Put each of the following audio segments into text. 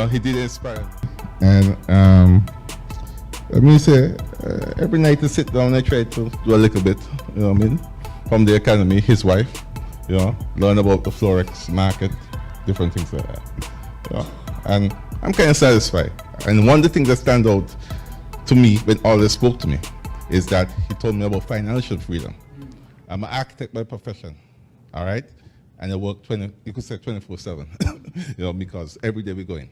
he did inspire me. And let me say, every night I sit down, I try to do a little bit, you know what I mean? From the academy, his wife, learn about the Forex market, different things like that. And I'm kind of satisfied. And one of the things that stand out to me when Oliver spoke to me is that he told me about financial freedom. I'm an architect by profession, all right? And I work you could say 24/7, because every day we're going,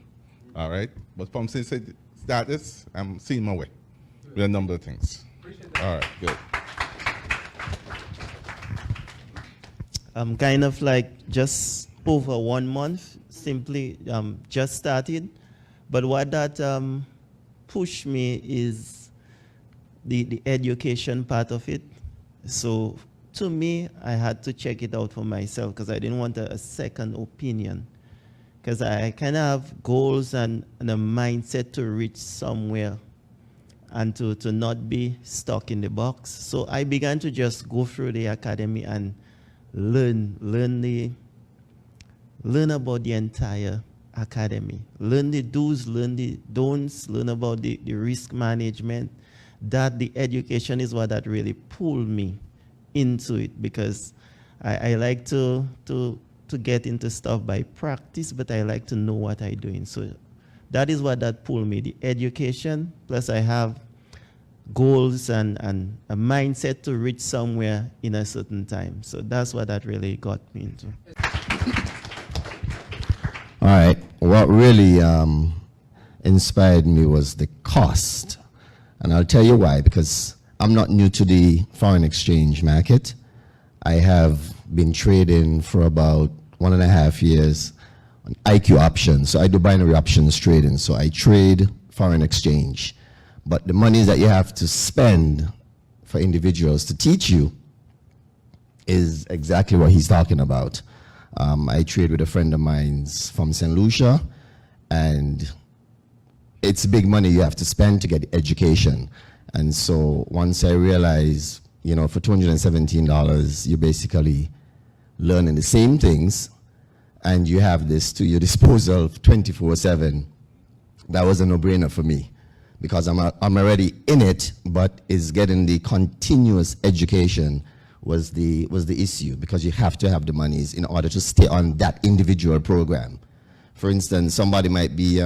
all right? But from since I started this, I'm seeing my way with a number of things. All right, good. I'm kind of like just over 1 month, simply just started. But what that pushed me is the education part of it. So to me, I had to check it out for myself because I didn't want a second opinion. Because I kind of have goals and a mindset to reach somewhere and to not be stuck in the box. So I began to just go through the academy and learn about the entire academy. Learn the do's, learn the don'ts, learn about the risk management. That the education is what that really pulled me into it, because I like to get into stuff by practice, but I like to know what I'm doing. So that is what that pulled me, the education, plus I have goals and a mindset to reach somewhere in a certain time. So that's what that really got me into. All right. What really inspired me was the cost. And I'll tell you why, because I'm not new to the foreign exchange market. I have been trading for about 1.5 years on IQ options. So I do binary options trading. So I trade foreign exchange. But the money that you have to spend for individuals to teach you is exactly what he's talking about. I trade with a friend of mine from St. Lucia, and it's big money you have to spend to get education. And so once I realized, for $217, you're basically learning the same things, and you have this to your disposal 24/7, that was a no-brainer for me. Because I'm already in it, but is getting the continuous education was the issue, because you have to have the monies in order to stay on that individual program. For instance, somebody might be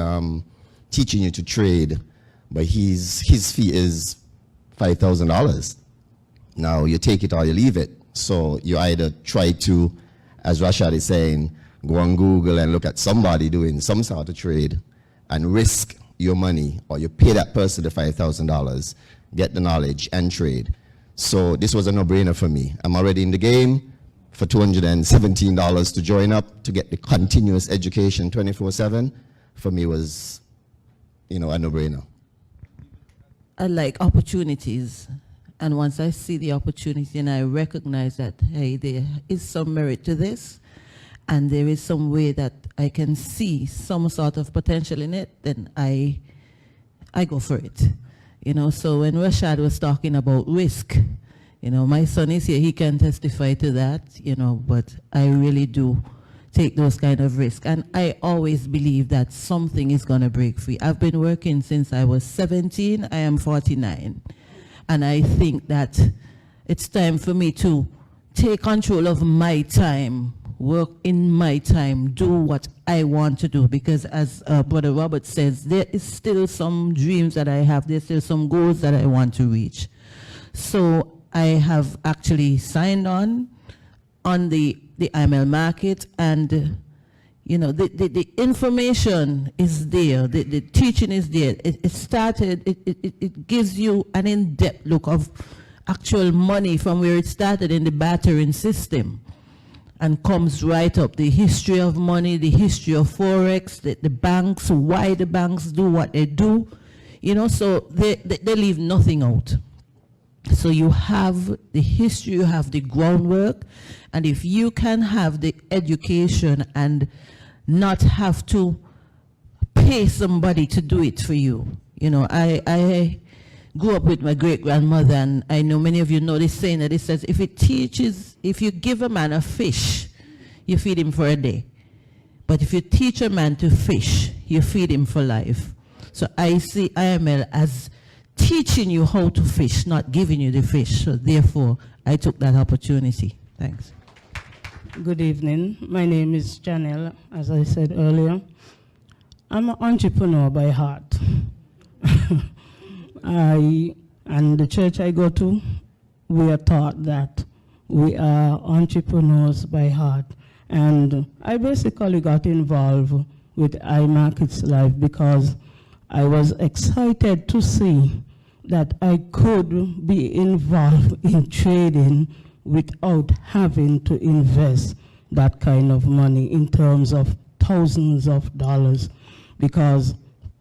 teaching you to trade, but his fee is $5,000. Now you take it or you leave it. So you either try to, as Rashad is saying, go on Google and look at somebody doing some sort of trade and risk your money, or you pay that person the $5,000, get the knowledge and trade. So this was a no-brainer for me. I'm already in the game. For $217 to join up to get the continuous education 24/7, for me was, a no-brainer. I like opportunities. And once I see the opportunity and I recognize that, hey, there is some merit to this, and there is some way that I can see some sort of potential in it, then I go for it. So when Rashad was talking about risk, my son is here, he can testify to that, but I really do take those kind of risks. And I always believe that something is going to break free. I've been working since I was 17, I am 49. And I think that it's time for me to take control of my time, work in my time, do what I want to do, because as Brother Robert says, there is still some dreams that I have, there's still some goals that I want to reach. So I have actually signed on the IML market, and the information is there, the teaching is there. It gives you an in-depth look of actual money from where it started in the bartering system, and comes right up the history of money, the history of Forex, the banks, why the banks do what they do, so they leave nothing out. So you have the history, you have the groundwork, and if you can have the education and not have to pay somebody to do it for you. I grew up with my great-grandmother, and I know many of you know this saying that it says, if you give a man a fish, you feed him for a day. But if you teach a man to fish, you feed him for life. So I see IML as teaching you how to fish, not giving you the fish. So therefore, I took that opportunity. Thanks. Good evening. My name is Janelle, as I said earlier. I'm an entrepreneur by heart. And the church I go to, we are taught that we are entrepreneurs by heart. And I basically got involved with iMarkets Live because I was excited to see that I could be involved in trading without having to invest that kind of money in terms of thousands of dollars. Because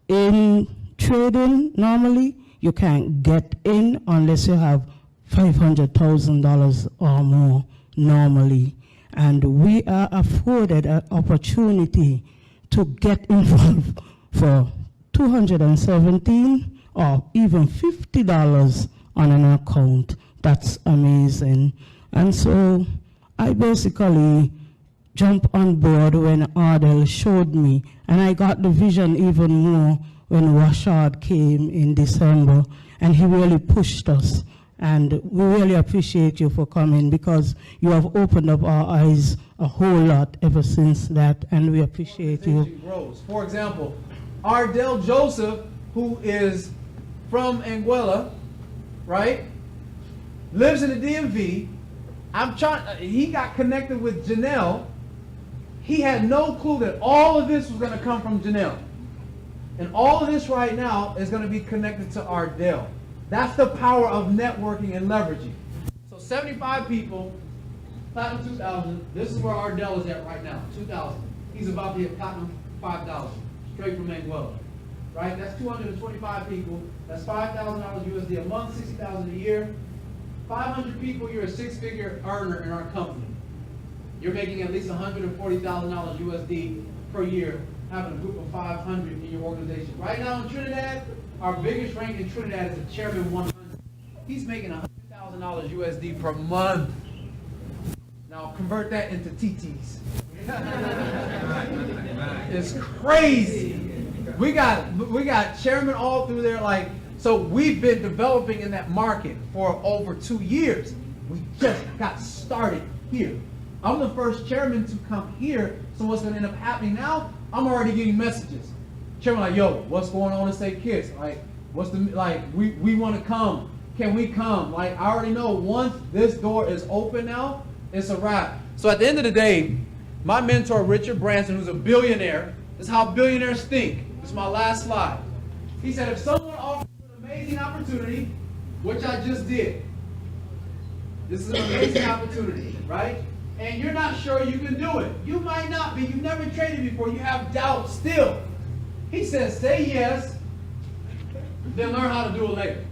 in trading, normally, you can't get in unless you have $500,000 or more normally. And we are afforded an opportunity to get involved for $217 or even $50 on an account. That's amazing. And so I basically jumped on board when Ardell showed me, and I got the vision even more when Rashad came in December, and he really pushed us. And we really appreciate you for coming because you have opened up our eyes a whole lot ever since that, and we appreciate you. Grows. For example, Ardell Joseph, who is from Anguilla, right, lives in the DMV. He got connected with Janelle. He had no clue that all of this was going to come from Janelle. And all of this right now is going to be connected to Ardell. That's the power of networking and leveraging. So 75 people, Platinum 2000, this is where Ardell is at right now, 2000. He's about to hit Platinum 5000, straight from Anguilla. Right? That's 225 people. That's $5,000 USD a month, $60,000 a year. 500 people, you're a six-figure earner in our company. You're making at least $140,000 USD per year, having a group of 500 in your organization. Right now in Trinidad, our biggest rank in Trinidad is a Chairman 100. He's making $100,000 USD per month. Now convert that into TTs. It's crazy. We got chairman all through there, like, so we've been developing in that market for over 2 years. We just got started here. I'm the first chairman to come here, so what's gonna end up happening now? I'm already getting messages. Chairman like, yo, what's going on in St. Kitts? Like, we wanna come. Can we come? Like, I already know once this door is open now, it's a wrap. So at the end of the day, my mentor, Richard Branson, who's a billionaire, this is how billionaires think. This is my last slide. He said, if someone offers an amazing opportunity, which I just did, this is an amazing opportunity, right? And you're not sure you can do it. You might not be. You've never traded before. You have doubt still. He says, say yes, then learn how to do it later.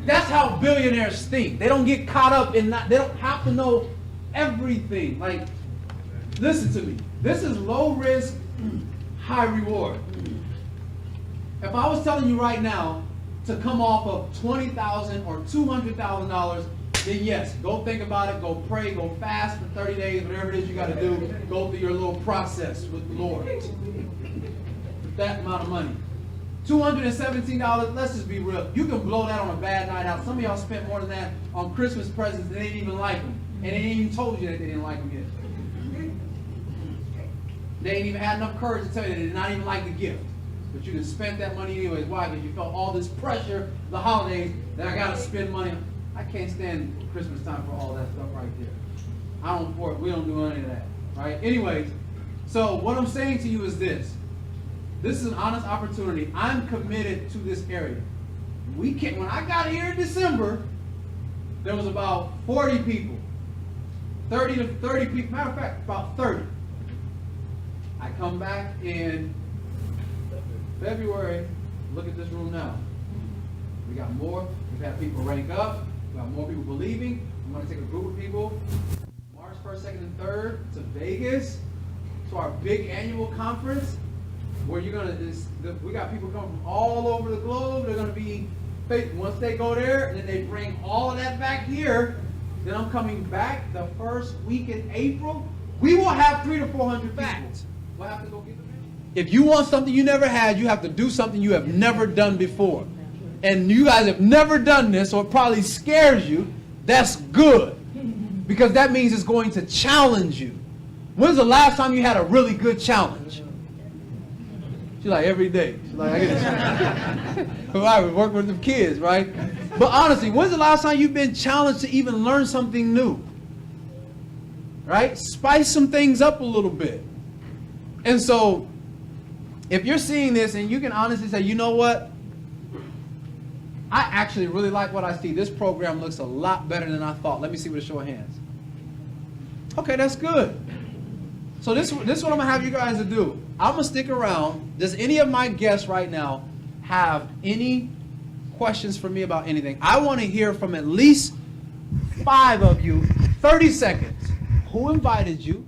That's how billionaires think. They don't get caught up in they don't have to know everything. Like, listen to me. This is low risk, high reward. If I was telling you right now to come off of $20,000 or $200,000, then yes, go think about it, go pray, go fast for 30 days, whatever it is you got to do, go through your little process with the Lord. With that amount of money. $217, let's just be real. You can blow that on a bad night out. Some of y'all spent more than that on Christmas presents and they didn't even like them. And they ain't even told you that they didn't like them yet. They ain't even had enough courage to tell you that they did not even like the gift. But you just spent that money anyways. Why? Because you felt all this pressure, the holidays, that I got to spend money. I can't stand Christmas time for all that stuff right there. I don't for it. We don't do any of that. Right? Anyways, so what I'm saying to you is this. This is an honest opportunity. I'm committed to this area. When I got here in December, there was about 40 people. 30 to 30 people. Matter of fact, about 30. I come back in February. Look at this room now. We got more. We've had people rank up. We got more people believing. I'm going to take a group of people March 1st, 2nd, and 3rd to Vegas to our big annual conference where we got people coming from all over the globe. They're going to be, once they go there, and then they bring all of that back here, then I'm coming back the first week in April. We will have 300 to 400 people. We'll have to go get them in. If you want something you never had, you have to do something you have never done before. And you guys have never done this, so it probably scares you. That's good, because that means it's going to challenge you. When's the last time you had a really good challenge? She's like, every day. She's like, I get a challenge. I was working with the kids, right? But honestly, when's the last time you've been challenged to even learn something new? Right? Spice some things up a little bit. And so, if you're seeing this and you can honestly say, you know what? I actually really like what I see. This program looks a lot better than I thought. Let me see with a show of hands. Okay, that's good. So this is what I'm going to have you guys to do. I'm going to stick around. Does any of my guests right now have any questions for me about anything? I want to hear from at least 5 of you. 30 seconds. Who invited you?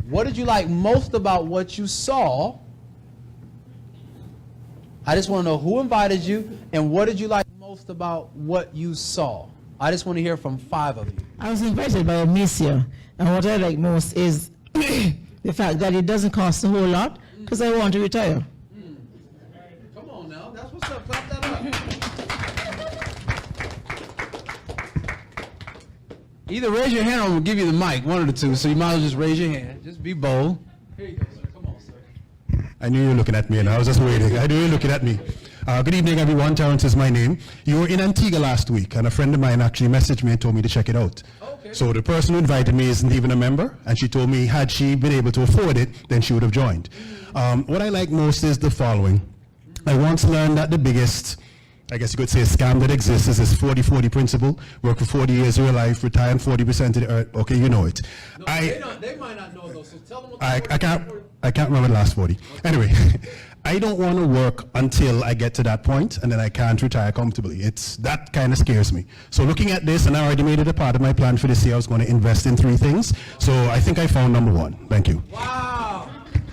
What did you like most about what you saw? I just want to know who invited you and what did you like most about what you saw. I just want to hear from 5 of you. I was invited by a monsieur, and what I like most is the fact that it doesn't cost a whole lot, because I want to retire. Come on now, that's what's up. Clap that up. Either raise your hand or we'll give you the mic, one of the two, so you might as well just raise your hand. Just be bold. Here you go, sir. Come on, sir. I knew you were looking at me, and I was just waiting. I knew you were looking at me. Good evening, everyone. Terrence is my name. You were in Antigua last week, and a friend of mine actually messaged me and told me to check it out. Okay. So the person who invited me isn't even a member, and she told me had she been able to afford it, then she would have joined. What I like most is the following. I once learned that the biggest, I guess you could say, scam that exists is this 40-40 principle. Work for 40 years of your life, retire on 40% of the earth. Okay, you know it. No, they might not know those, so tell them what I can't remember the last 40. Anyway, I don't want to work until I get to that point, and then I can't retire comfortably. That kind of scares me. So looking at this, and I already made it a part of my plan for this year, I was going to invest in 3 things. So I think I found number 1. Thank you. Wow.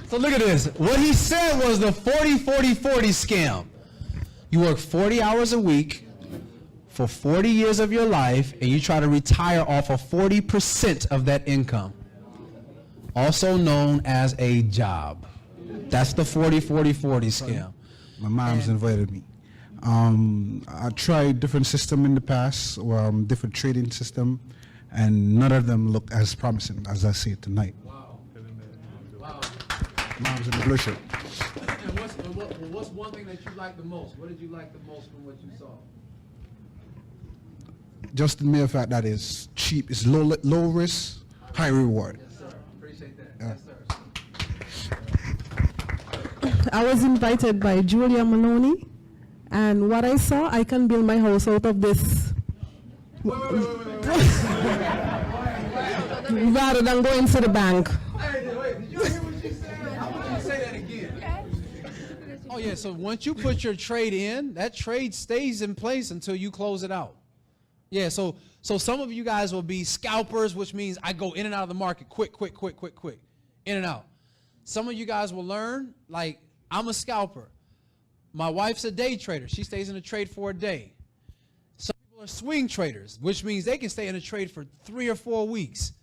So look at this. What he said was the 40-40-40 scam. You work 40 hours a week for 40 years of your life, and you try to retire off of 40% of that income, also known as a job. That's the 40-40-40 scam. My mom's invited me. I tried different system in the past, different trading system, and none of them look as promising as I see it tonight. Wow. Wow. Mom's in the blue shirt. And what's one thing that you like the most? What did you like the most from what you saw? Just the mere fact that it's cheap, it's low risk, high reward. Yes, sir. Appreciate that. Yes, sir. I was invited by Julia Maloney, and what I saw, I can build my house out of this. Rather than going to the bank. Hey, wait, did you hear what she said? I want you to say that again. Oh, yeah, so once you put your trade in, that trade stays in place until you close it out. Yeah, so some of you guys will be scalpers, which means I go in and out of the market quick, in and out. Some of you guys will learn, like, I'm a scalper. My wife's a day trader. She stays in a trade for a day. Some people are swing traders, which means they can stay in a trade for 3 or 4 weeks.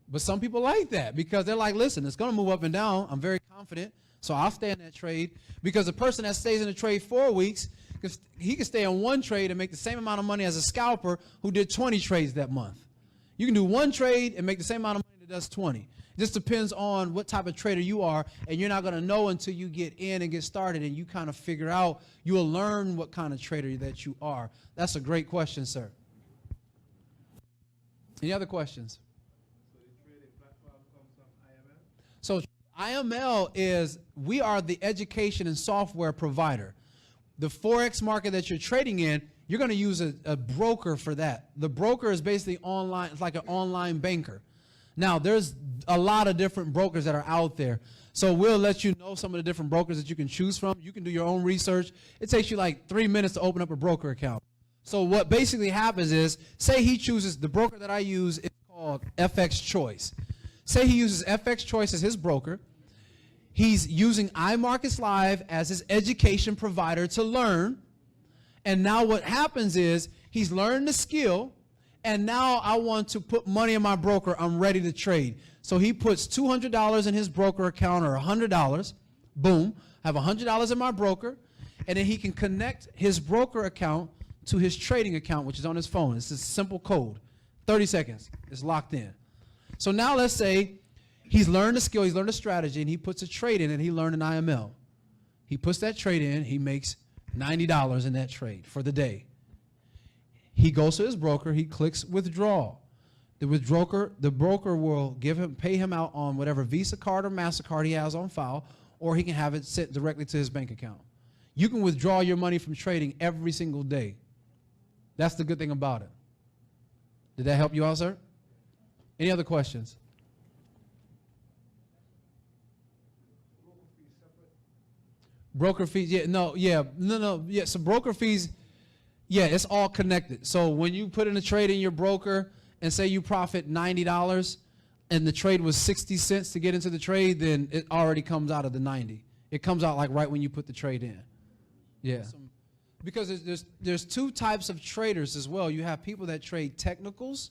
But some people like that because they're like, listen, it's going to move up and down. I'm very confident, so I'll stay in that trade. Because the person that stays in a trade 4 weeks, he can stay on one trade and make the same amount of money as a scalper who did 20 trades that month. You can do one trade and make the same amount of money that does 20. It just depends on what type of trader you are, and you're not going to know until you get in and get started and you kind of figure out, you will learn what kind of trader that you are. That's a great question, sir. Any other questions? So IML is, we are the education and software provider. The Forex market that you're trading in, you're going to use a broker for that. The broker is basically online. It's like an online banker. Now, there's a lot of different brokers that are out there. So we'll let you know some of the different brokers that you can choose from. You can do your own research. It takes you like 3 minutes to open up a broker account. So what basically happens is, say he chooses, the broker that I use is called FX Choice. Say he uses FX Choice as his broker. He's using iMarkets Live as his education provider to learn. And now what happens is he's learned the skill, and now I want to put money in my broker. I'm ready to trade. So he puts $200 in his broker account or $100. Boom. I have $100 in my broker. And then he can connect his broker account to his trading account, which is on his phone. It's a simple code. 30 seconds. It's locked in. So now let's say he's learned the skill, he's learned the strategy, and he puts a trade in and he learned an IML. He puts that trade in, he makes $90 in that trade for the day. He goes to his broker, he clicks withdraw. The broker will pay him out on whatever Visa card or MasterCard he has on file, or he can have it sent directly to his bank account. You can withdraw your money from trading every single day. That's the good thing about it. Did that help you out, sir? Any other questions? Broker fees, yeah. So broker fees, yeah, it's all connected. So when you put in a trade in your broker and say you profit $90 and the trade was 60 cents to get into the trade, then it already comes out of the 90. It comes out like right when you put the trade in. Yeah. Because there's two types of traders as well. You have people that trade technicals,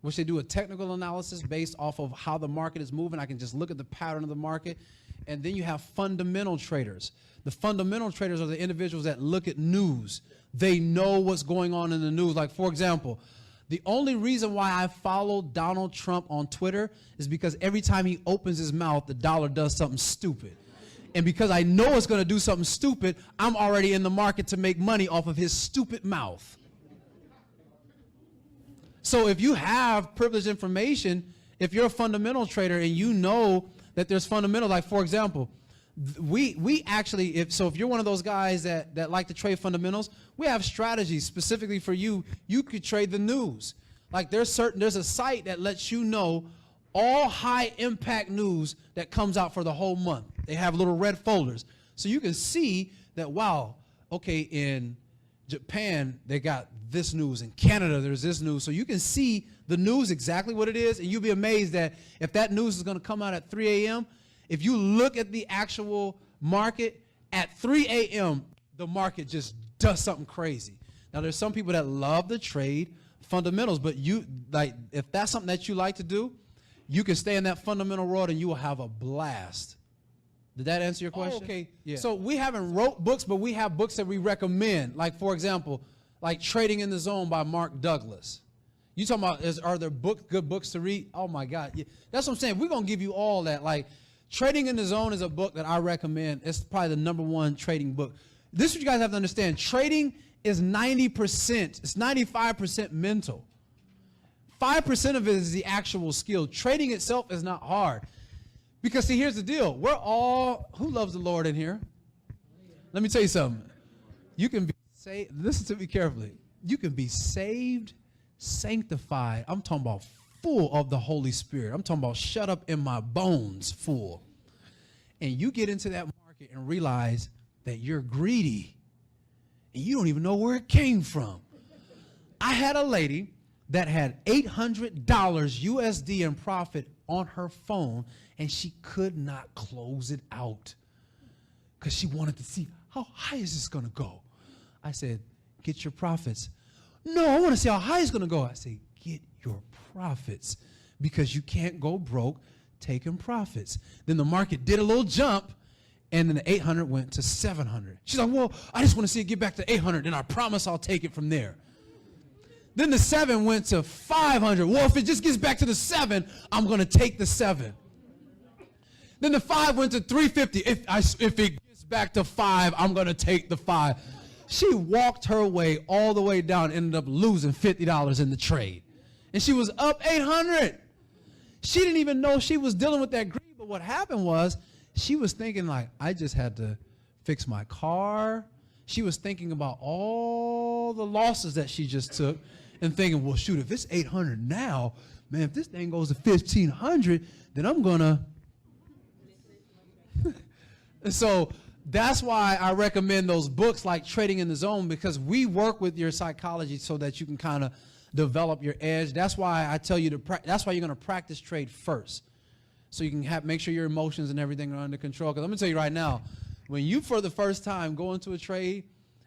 which they do a technical analysis based off of how the market is moving. I can just look at the pattern of the market. And then you have fundamental traders. The fundamental traders are the individuals that look at news. They know what's going on in the news. Like, for example, the only reason why I follow Donald Trump on Twitter is because every time he opens his mouth, the dollar does something stupid. And because I know it's going to do something stupid, I'm already in the market to make money off of his stupid mouth. So if you have privileged information, if you're a fundamental trader and you know that there's fundamental, like for example, we actually, if you're one of those guys that like to trade fundamentals, we have strategies specifically for you. You could trade the news. Like there's a site that lets you know all high impact news that comes out for the whole month. They have little red folders. So you can see that, wow, okay, in Japan, they got this news. In Canada, there's this news. So you can see the news exactly what it is, and you'll be amazed that if that news is going to come out at 3 a.m., if you look at the actual market at 3 a.m., the market just does something crazy. Now, there's some people that love to trade fundamentals, but if that's something that you like to do, you can stay in that fundamental world and you will have a blast. Did that answer your question? Okay. Yeah. So we haven't wrote books, but we have books that we recommend. Like, for example, like Trading in the Zone by Mark Douglas. You talking about, are there good books to read? Oh, my God. Yeah. That's what I'm saying. We're going to give you all that. Like, Trading in the Zone is a book that I recommend. It's probably the #1 trading book. This is what you guys have to understand. Trading is 90%. It's 95% mental. 5% of it is the actual skill. Trading itself is not hard. Because, see, here's the deal. We're all, who loves the Lord in here? Let me tell you something. You can be saved, listen to me carefully. You can be saved, sanctified. I'm talking about full of the Holy Spirit. I'm talking about shut up in my bones full. And you get into that market and realize that you're greedy. And you don't even know where it came from. I had a lady that had $800 USD in profit on her phone, and she could not close it out because she wanted to see how high is this going to go. I said, get your profits. No, I want to see how high it's going to go. I said, get your profits because you can't go broke taking profits. Then the market did a little jump, and then the 800 went to 700. She's like, well, I just want to see it get back to 800, and I promise I'll take it from there. Then the 7 went to 500. Well, if it just gets back to the 7, I'm going to take the 7. Then the 5 went to 350. If it gets back to 5, I'm going to take the 5. She walked her way all the way down, ended up losing $50 in the trade. And she was up 800. She didn't even know she was dealing with that greed. But what happened was she was thinking like, I just had to fix my car. She was thinking about all the losses that she just took and thinking, well, shoot, if it's 800 now, man, if this thing goes to 1,500, then I'm going to. So that's why I recommend those books like Trading in the Zone, because we work with your psychology so that you can kind of develop your edge. That's why I tell you that's why you're going to practice trade first. So you can make sure your emotions and everything are under control. Because I'm going to tell you right now, when you for the first time go into a trade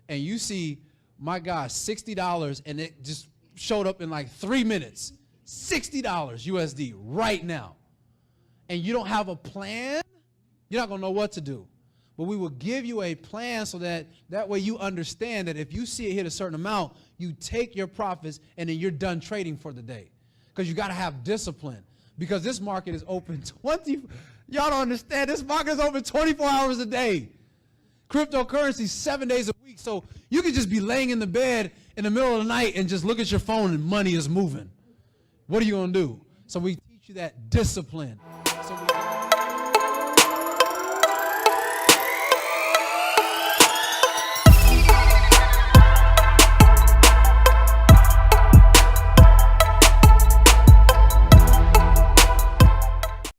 and you see, my gosh, $60 and it just showed up in like 3 minutes, $60 USD right now, and you don't have a plan You're not going to know what to do. But we will give you a plan so that way you understand that if you see it hit a certain amount, you take your profits and then you're done trading for the day. Because you got to have discipline. Because this market is open y'all don't understand, this market is open 24 hours a day. Cryptocurrency 7 days a week. So you could just be laying in the bed in the middle of the night and just look at your phone and money is moving. What are you going to do? So we teach you that discipline.